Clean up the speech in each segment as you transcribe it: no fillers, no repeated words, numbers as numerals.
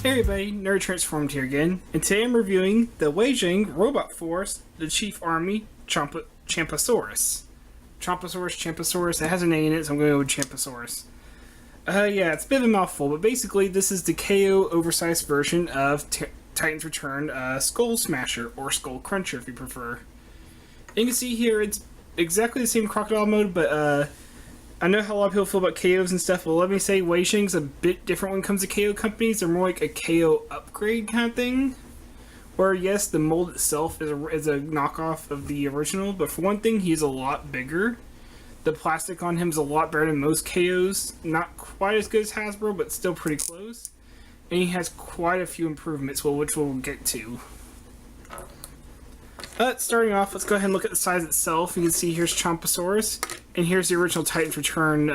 Hey everybody, Nerd Transformed here again, and today I'm reviewing the Wei Jiang Robot Force, the Chief Army, Champsosaurs. Champsosaurs, it has a name in it, so I'm going to go with Champsosaurs. Yeah, it's a bit of a mouthful, but basically this is the KO oversized version of Titan's Return Skullsmasher, or Skull Cruncher if you prefer. And you can see here, it's exactly the same crocodile mode, but I know how a lot of people feel about KOs and stuff, but let me say Wei Jiang's a bit different when it comes to KO companies. They're more like a KO upgrade kind of thing. Where, yes, the mold itself is a knockoff of the original, but for one thing, he's a lot bigger. The plastic on him is a lot better than most KOs. Not quite as good as Hasbro, but still pretty close. And he has quite a few improvements, which we'll get to. Starting off, let's go ahead and look at the size itself. You can see here's Champsosaurs, and here's the original Titan's Return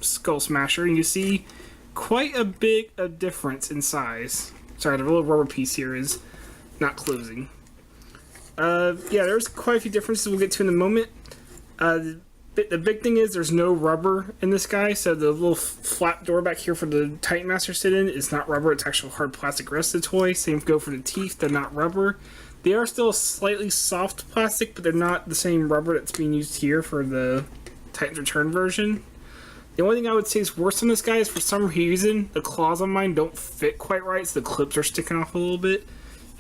Skullsmasher. And you see quite a big difference in size. Sorry, the little rubber piece here is not closing. Yeah, there's quite a few differences we'll get to in a moment. The big thing is there's no rubber in this guy, so the little flap door back here for the Titan Master sit in is not rubber, it's actual hard plastic rest of the toy. Same go for the teeth, they're not rubber. They are still a slightly soft plastic, but they're not the same rubber that's being used here for the Titan's Return version. The only thing I would say is worse on this guy is for some reason the claws on mine don't fit quite right, so the clips are sticking off a little bit.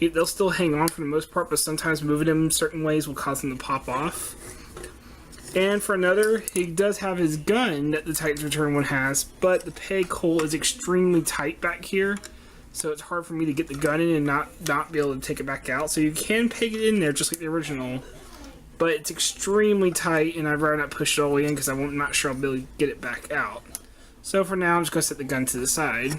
They'll still hang on for the most part, but sometimes moving them certain ways will cause them to pop off. And for another, he does have his gun that the Titan's Return one has, but the peg hole is extremely tight back here. So it's hard for me to get the gun in and not be able to take it back out. So you can peg it in there just like the original, but it's extremely tight, and I'd rather not push it all the way in because I'm not sure I'll be able to get it back out. So for now, I'm just going to set the gun to the side.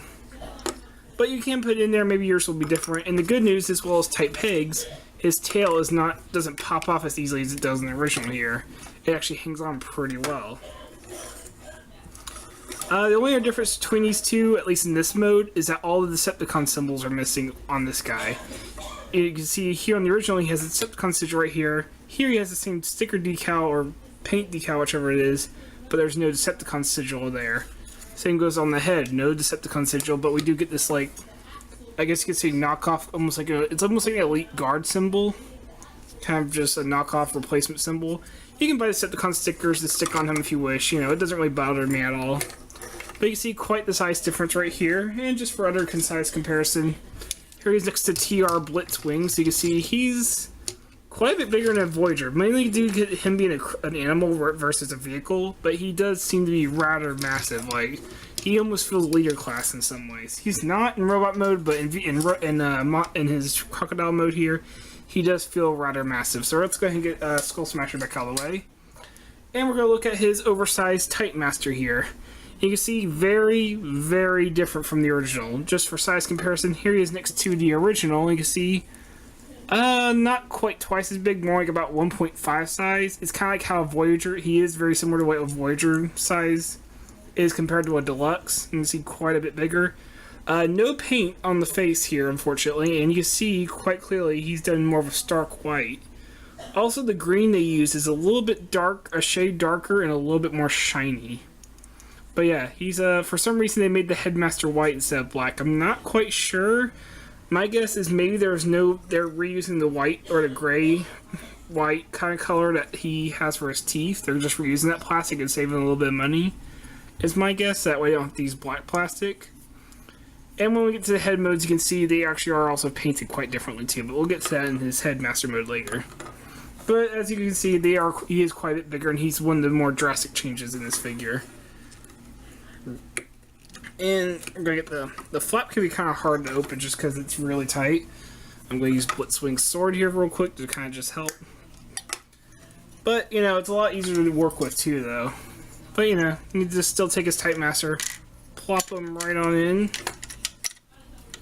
But you can put it in there, maybe yours will be different. And the good news, as well as tight pegs, his tail doesn't pop off as easily as it does in the original here. It actually hangs on pretty well. The only other difference between these two, at least in this mode, is that all the Decepticon symbols are missing on this guy. And you can see here on the original, he has the Decepticon sigil right here. Here he has the same sticker decal or paint decal, whichever it is, but there's no Decepticon sigil there. Same goes on the head, no Decepticon sigil, but we do get this, like, I guess you could say knockoff, it's almost like an Elite Guard symbol. Kind of just a knockoff replacement symbol. You can buy Decepticon stickers to stick on him if you wish, you know, it doesn't really bother me at all. But you can see quite the size difference right here, and just for other concise comparison, here he's next to TR Blitzwing, so you can see he's quite a bit bigger than a Voyager. Mainly due to him being an animal versus a vehicle, but he does seem to be rather massive. Like, he almost feels leader class in some ways. He's not in robot mode, but in his crocodile mode here, he does feel rather massive. So let's go ahead and get Skullsmasher back out of the way. And we're going to look at his oversized Titan Master here. You can see very, very different from the original. Just for size comparison, here he is next to the original. You can see, not quite twice as big, more like about 1.5 size. It's kind of like how a Voyager, he is very similar to what a Voyager size is compared to a Deluxe. You can see quite a bit bigger. No paint on the face here, unfortunately, and you can see quite clearly he's done more of a stark white. Also, the green they use is a little bit dark, a shade darker, and a little bit more shiny. But yeah, he's for some reason they made the Headmaster white instead of black. I'm not quite sure. My guess is maybe they're reusing the white or the gray white kind of color that he has for his teeth. They're just reusing that plastic and saving a little bit of money, is my guess. That way they don't have to use black plastic. And when we get to the head modes, you can see they actually are also painted quite differently too, but we'll get to that in his Headmaster mode later. But as you can see, he is quite a bit bigger, and he's one of the more drastic changes in this figure. And I'm going to get the flap can be kind of hard to open just because it's really tight. I'm going to use Blitzwing's sword here real quick to kind of just help. But, you know, it's a lot easier to work with too, though. But, you know, you need to still take his Titan Master, plop him right on in.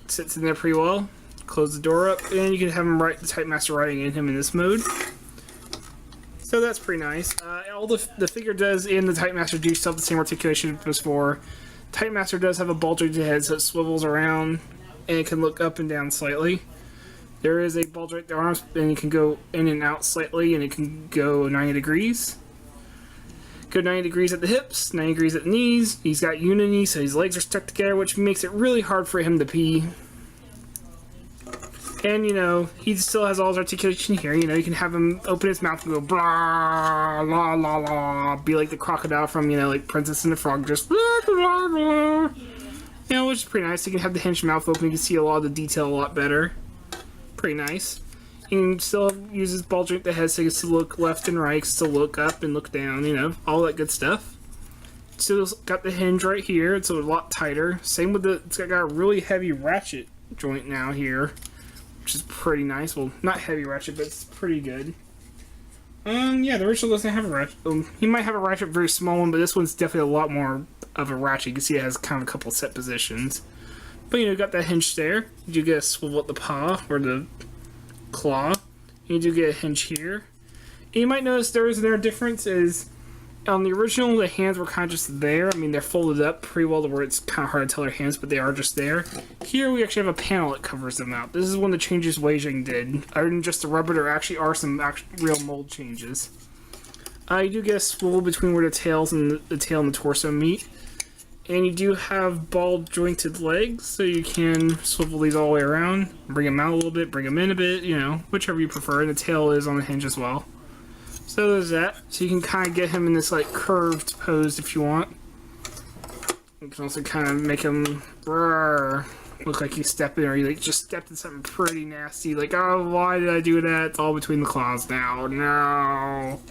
Sits in there pretty well. Close the door up, and you can have him the Titan Master riding in him in this mode. So that's pretty nice. All the figure does in the Titan Master do still have the same articulation as before. Titan Master does have a bulge at the head, so it swivels around and it can look up and down slightly. There is a bulge right at the arms, and it can go in and out slightly, and it can go 90 degrees. Go 90 degrees at the hips, 90 degrees at the knees. He's got unity, so his legs are stuck together, which makes it really hard for him to pee. And, you know, he still has all his articulation here. You know, you can have him open his mouth and go, blah, la, la, la. Be like the crocodile from, you know, like Princess and the Frog. Just, blah, blah, blah. You know, which is pretty nice. You can have the hinged mouth open. You can see a lot of the detail a lot better. Pretty nice. You can still use his ball joint that has so he can still look left and right, still look up and look down, you know, all that good stuff. Still got the hinge right here. It's a lot tighter. Same with the, it's got a really heavy ratchet joint now here, which is pretty nice. Well, not heavy ratchet, but it's pretty good. Yeah, the original doesn't have a ratchet. He might have a ratchet, very small one, but this one's definitely a lot more of a ratchet. You can see it has kind of a couple set positions. But, you know, got that hinge there. You do get a swivel at the paw, or the claw. You do get a hinge here. And you might notice there is another difference is, on the original, the hands were kind of just there. I mean, they're folded up pretty well to where it's kind of hard to tell their hands, but they are just there. Here, we actually have a panel that covers them out. This is one of the changes Wei Jiang did. Other than just the rubber, there actually are some real mold changes. You do get a swivel between where the tails and the tail and the torso meet. And you do have ball jointed legs, so you can swivel these all the way around, bring them out a little bit, bring them in a bit, you know, whichever you prefer. And the tail is on the hinge as well. So there's that. So you can kind of get him in this like curved pose if you want. You can also kind of make him look like he's stepping, or you like just stepped in something pretty nasty. Like, oh, why did I do that? It's all between the claws now. No.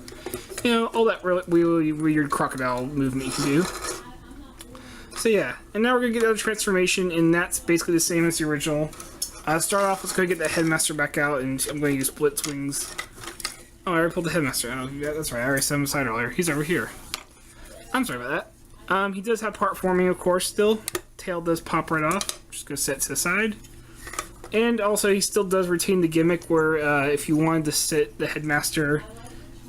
You know, all that really weird crocodile movement you can do. So yeah, and now we're going to get out of transformation, and that's basically the same as the original. Start off, let's go get that headmaster back out, and I'm going to use Blitz Wings. Oh, I already pulled the headmaster. Oh, yeah, that's right, I already set him aside earlier. He's over here. I'm sorry about that. He does have part forming, of course, still. Tail does pop right off. Just go set to the side. And also, he still does retain the gimmick where if you wanted to sit the headmaster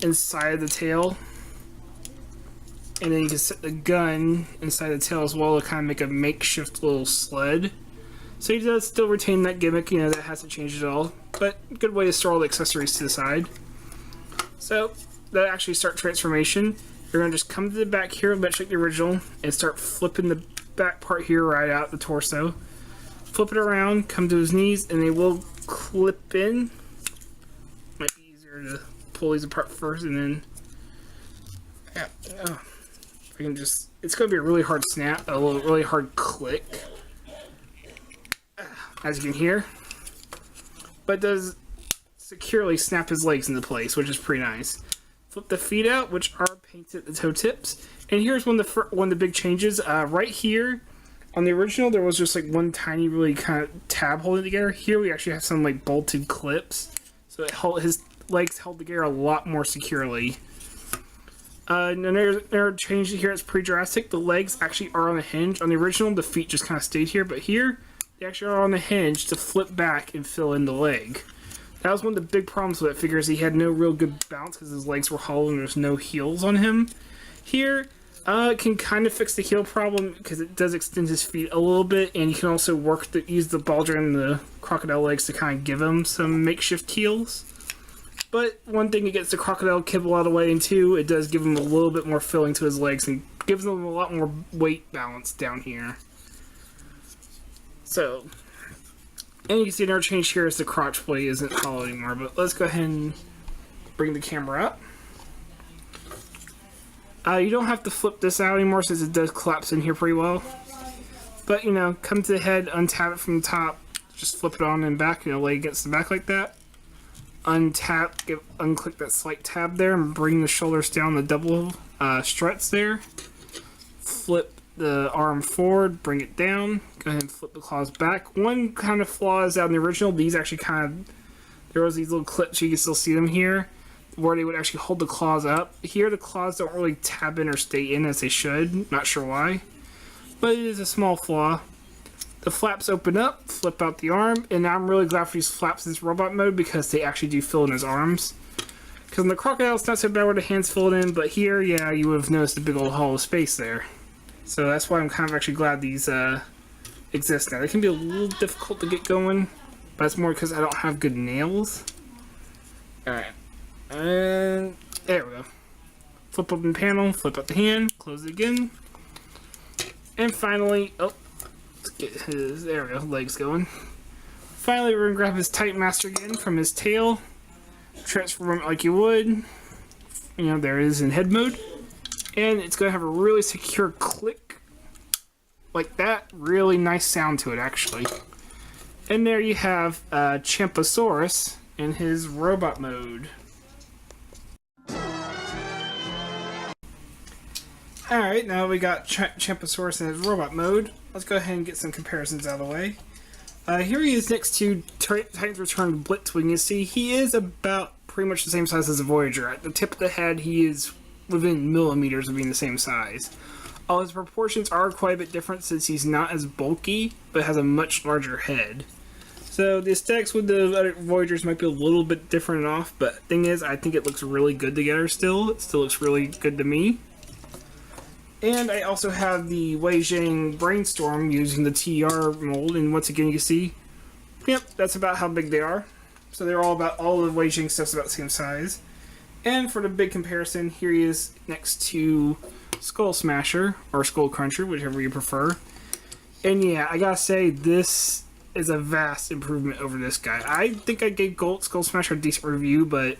inside the tail, and then you can set the gun inside the tail as well to kind of make a makeshift little sled. So he does still retain that gimmick, you know, that hasn't changed at all. But good way to store all the accessories to the side. So, that actually start transformation. You're going to just come to the back here, much like the original, and start flipping the back part here right out the torso. Flip it around, come to his knees, and they will clip in. Might be easier to pull these apart first, and then... Yeah, I can just, it's going to be a really hard snap, a really hard click, as you can hear. But it does securely snap his legs into place, which is pretty nice. Flip the feet out, which are painted at the toe tips. And here's one of the big changes. Right here, on the original, there was just like one tiny, really kind of tab holding it together. Here we actually have some like bolted clips, so his legs held together a lot more securely. Another change here is pretty drastic. The legs actually are on the hinge. On the original, the feet just kind of stayed here, but here, they actually are on the hinge to flip back and fill in the leg. That was one of the big problems with it. Figures he had no real good bounce because his legs were hollow and there's no heels on him. Here, it can kind of fix the heel problem because it does extend his feet a little bit, and you can also use the ball joint and the crocodile legs to kind of give him some makeshift heels. But one thing, it gets the crocodile kibble out of the way, and two, it does give him a little bit more filling to his legs and gives him a lot more weight balance down here. So, and you can see another change here is the crotch plate isn't hollow anymore, but let's go ahead and bring the camera up. You don't have to flip this out anymore since it does collapse in here pretty well. But, you know, come to the head, untap it from the top, just flip it on and back, you know, lay against the back like that. Untap, unclick that slight tab there and bring the shoulders down the double struts there. Flip the arm forward, bring it down, go ahead and flip the claws back. One kind of flaw is out in the original, these actually kind of, there was these little clips, you can still see them here, where they would actually hold the claws up. Here the claws don't really tab in or stay in as they should, not sure why, but it is a small flaw. The flaps open up, flip out the arm, and I'm really glad for these flaps in this robot mode because they actually do fill in his arms. Because in the crocodile, it's not so bad where the hands fill it in, but here, yeah, you would have noticed a big old hollow space there. So that's why I'm kind of actually glad these exist now. They can be a little difficult to get going, but it's more because I don't have good nails. Alright, and there we go. Flip open the panel, flip out the hand, close it again. And finally, oh, let's get his, there we go, legs going. Finally, we're gonna grab his Titan Master again from his tail, transform it like you would. You know, there it is in head mode. And it's gonna have a really secure click. Like that. Really nice sound to it, actually. And there you have Champsosaurs in his robot mode. Alright, now we got Champsosaurs in his robot mode. Let's go ahead and get some comparisons out of the way. Here he is next to Titan's Return Blitzwing. You see, he is about pretty much the same size as a Voyager. At the tip of the head, he is within millimeters of being the same size. All his proportions are quite a bit different since he's not as bulky, but has a much larger head. So the aesthetics with the other Voyagers might be a little bit different and off, but thing is, I think it looks really good together still. It still looks really good to me. And I also have the Wei Jiang Brainstorm using the TR mold, and once again you can see, yep, that's about how big they are. So they're all the Wei Jiang stuff's about the same size. And for the big comparison, here he is next to Skullsmasher, or Skull Cruncher, whichever you prefer. And yeah, I gotta say, this is a vast improvement over this guy. I think I gave Skullsmasher a decent review, but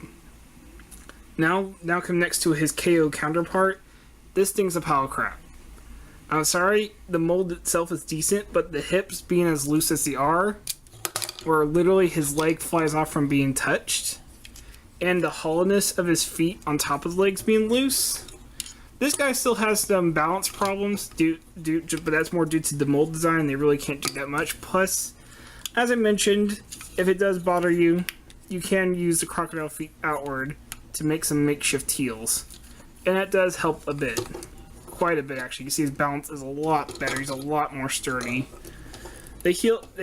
now come next to his KO counterpart. This thing's a pile of crap. I'm sorry, the mold itself is decent, but the hips being as loose as they are, where literally his leg flies off from being touched, and the hollowness of his feet on top of the legs being loose. This guy still has some balance problems, but that's more due to the mold design. They really can't do that much. Plus, as I mentioned, if it does bother you, you can use the crocodile feet outward to make some makeshift heels. And that does help a bit. Quite a bit, actually. You see his balance is a lot better. He's a lot more sturdy. They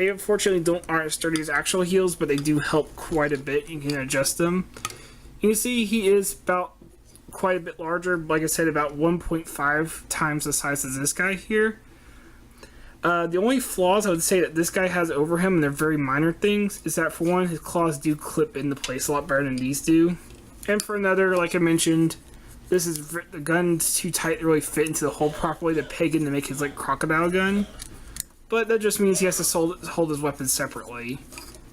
unfortunately aren't as sturdy as actual heels, but they do help quite a bit. You can adjust them. You can see he is about quite a bit larger. Like I said, about 1.5 times the size as this guy here. The only flaws I would say that this guy has over him, and they're very minor things, is that for one, his claws do clip into place a lot better than these do. And for another, like I mentioned, the gun's too tight to really fit into the hole properly to peg in to make his like crocodile gun. But that just means he has to hold his weapons separately.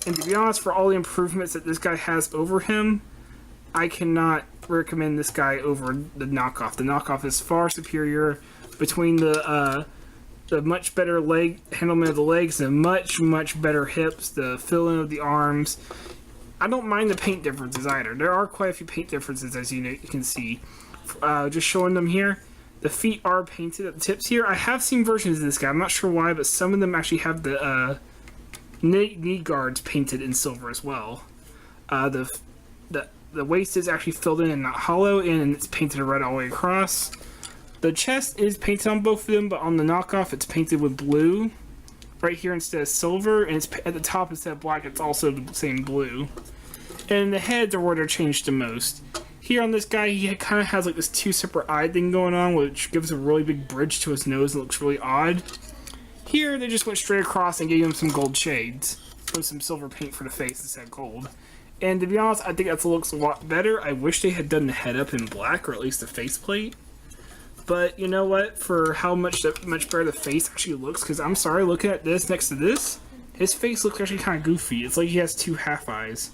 And to be honest, for all the improvements that this guy has over him, I cannot recommend this guy over the knockoff. The knockoff is far superior between the much better leg handlement of the legs, the much better hips, the fill-in of the arms. I don't mind the paint differences either. There are quite a few paint differences, as you can see. Just showing them here. The feet are painted at the tips here. I have seen versions of this guy. I'm not sure why, but some of them actually have the knee guards painted in silver as well. The waist is actually filled in and not hollow, and it's painted red all the way across. The chest is painted on both of them, but on the knockoff, it's painted with blue. Right here instead of silver, and it's at the top instead of black, it's also the same blue. And the heads are where they're changed the most. Here on this guy, he kind of has like this two separate eye thing going on, which gives a really big bridge to his nose and looks really odd. Here, they just went straight across and gave him some gold shades. Put some silver paint for the face instead of gold. And to be honest, I think that looks a lot better. I wish they had done the head up in black, or at least the faceplate. But you know what? For how much better the face actually looks, because I'm sorry, looking at this next to this, his face looks actually kind of goofy. It's like he has two half eyes.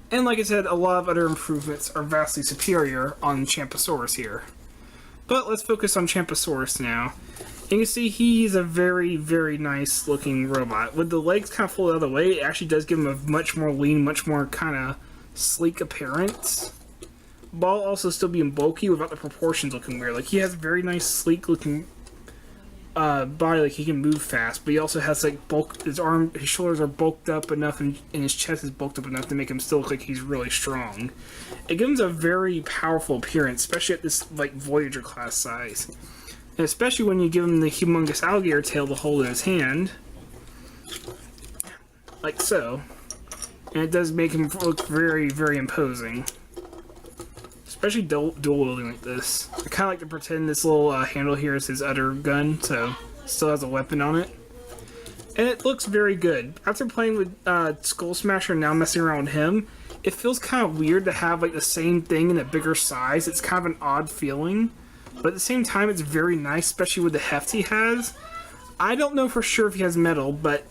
And like I said, a lot of other improvements are vastly superior on Champsosaurs here. But let's focus on Champsosaurs now. And you can see he's a very, very nice looking robot. With the legs kind of folded out of the way, it actually does give him a much more lean, much more kind of sleek appearance. While also still being bulky without the proportions looking weird. Like, he has very nice, sleek looking body, like he can move fast, but he also has like his shoulders are bulked up enough, and his chest is bulked up enough to make him still look like he's really strong. It gives him a very powerful appearance, especially at this like Voyager class size. And especially when you give him the humongous alligator tail to hold in his hand. Like so. And it does make him look very, very imposing. Especially dual wielding like this. I kind of like to pretend this little handle here is his other gun, so it still has a weapon on it. And it looks very good. After playing with Skullsmasher and now messing around with him, it feels kind of weird to have like the same thing in a bigger size. It's kind of an odd feeling. But at the same time, it's very nice, especially with the heft he has. I don't know for sure if he has metal, but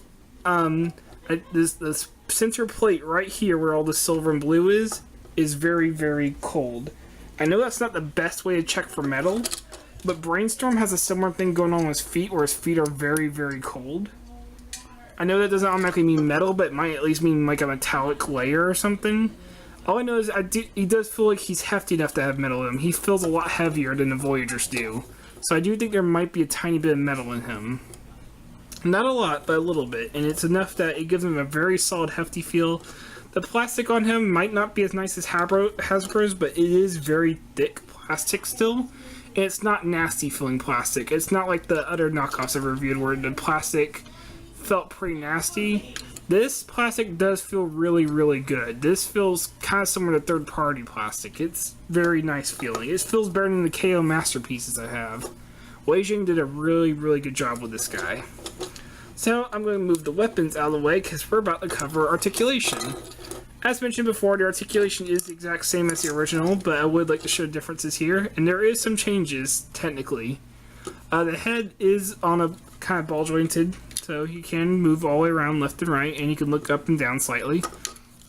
This center plate right here, where all the silver and blue is very, very cold. I know that's not the best way to check for metal, but Brainstorm has a similar thing going on with his feet, where his feet are very, very cold. I know that doesn't automatically mean metal, but it might at least mean like a metallic layer or something. All I know is he does feel like he's hefty enough to have metal in him. He feels a lot heavier than the Voyagers do. So I do think there might be a tiny bit of metal in him. Not a lot, but a little bit. And it's enough that it gives him a very solid, hefty feel. The plastic on him might not be as nice as Hasbro's, but it is very thick plastic still. And it's not nasty feeling plastic. It's not like the other knockoffs I've reviewed where the plastic felt pretty nasty. This plastic does feel really, really good. This feels kind of similar to third-party plastic. It's very nice feeling. It feels better than the KO masterpieces I have. Wei Jiang did a really, really good job with this guy. So I'm going to move the weapons out of the way because we're about to cover Articulation. As mentioned before, the Articulation is the exact same as the original, but I would like to show differences here, and there is some changes, technically. The head is on a kind of ball jointed, so you can move all the way around left and right, and you can look up and down slightly.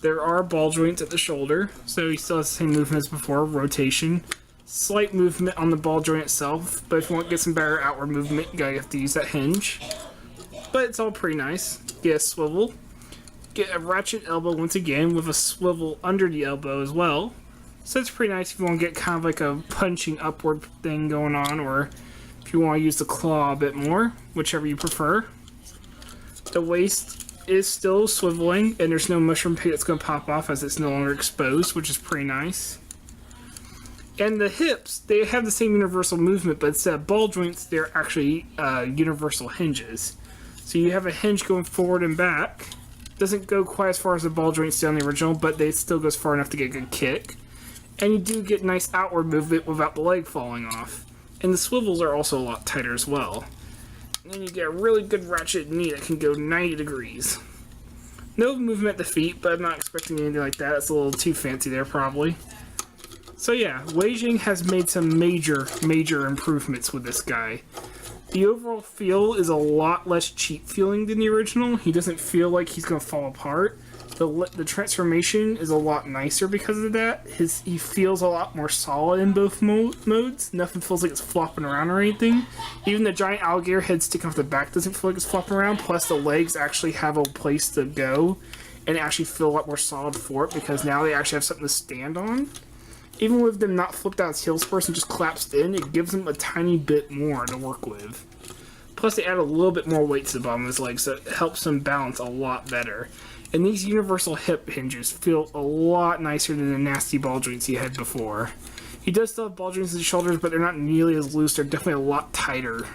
There are ball joints at the shoulder, so he still has the same movement as before, rotation. Slight movement on the ball joint itself, but if you want to get some better outward movement, you have to use that hinge. But it's all pretty nice. Get a swivel. Get a Ratchet Elbow once again with a swivel under the elbow as well. So it's pretty nice if you want to get kind of like a punching upward thing going on, or if you want to use the claw a bit more, whichever you prefer. The waist is still swiveling, and there's no mushroom pig that's going to pop off as it's no longer exposed, which is pretty nice. And the hips, they have the same universal movement, but instead of ball joints, they're actually universal hinges. So you have a hinge going forward and back. Doesn't go quite as far as the ball joints did on the original, but it still goes far enough to get a good kick. And you do get nice outward movement without the leg falling off. And the swivels are also a lot tighter as well. And then you get a really good ratchet knee that can go 90 degrees. No movement at the feet, but I'm not expecting anything like that. It's a little too fancy there, probably. So yeah, Wei Jiang has made some major, major improvements with this guy. The overall feel is a lot less cheap feeling than the original. He doesn't feel like he's going to fall apart. The transformation is a lot nicer because of that. He feels a lot more solid in both modes. Nothing feels like it's flopping around or anything. Even the giant alligator head sticking off the back doesn't feel like it's flopping around. Plus the legs actually have a place to go and actually feel a lot more solid for it because now they actually have something to stand on. Even with them not flipped out its heels first and just collapsed in, it gives them a tiny bit more to work with. Plus, they add a little bit more weight to the bottom of his legs, so it helps him balance a lot better. And these universal hip hinges feel a lot nicer than the nasty ball joints he had before. He does still have ball joints in his shoulders, but they're not nearly as loose. They're definitely a lot tighter.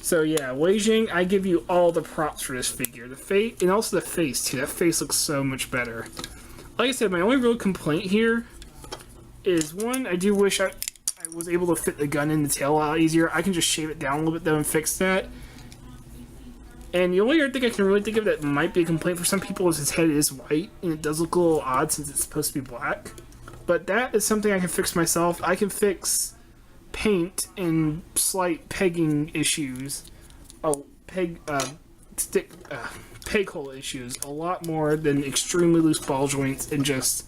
So yeah, Wei Jiang, I give you all the props for this figure. The face, and also the face, too. That face looks so much better. Like I said, my only real complaint here is, one, I do wish I was able to fit the gun in the tail a lot easier. I can just shave it down a little bit though and fix that. And the only other thing I can really think of that might be a complaint for some people is his head is white, and it does look a little odd since it's supposed to be black. But that is something I can fix myself. I can fix paint and slight pegging issues, peg hole issues, a lot more than extremely loose ball joints and just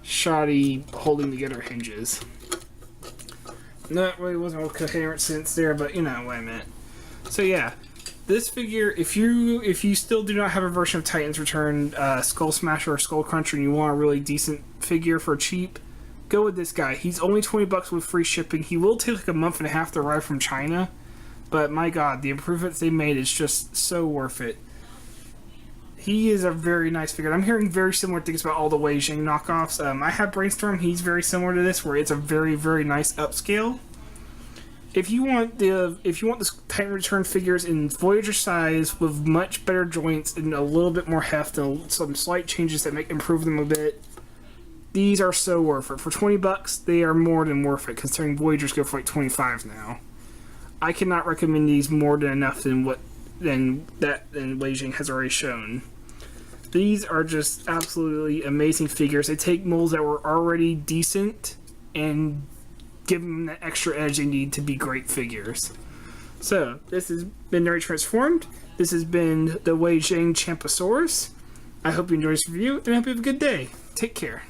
shoddy holding together hinges. That really wasn't a coherent sense there, but you know what I meant. So yeah, this figure, if you still do not have a version of Titan's Return, Skullsmasher or Skullcruncher, and you want a really decent figure for cheap, go with this guy. He's only $20 with free shipping. He will take like a month and a half to arrive from China, but my god, the improvements they made is just so worth it. He is a very nice figure. I'm hearing very similar things about all the Wei Jiang knockoffs. I have Brainstorm. He's very similar to this, where it's a very, very nice upscale. If you want the Titan Return figures in Voyager size with much better joints and a little bit more heft and some slight changes that improve them a bit, these are so worth it. For $20, they are more than worth it, considering Voyagers go for like $25 now. I cannot recommend these more than enough than Wei Jiang has already shown. These are just absolutely amazing figures. They take molds that were already decent and give them the extra edge they need to be great figures. So, this has been Nerd Transformed. This has been the Wei Jiang Champsosaurs. I hope you enjoyed this review, and I hope you have a good day. Take care.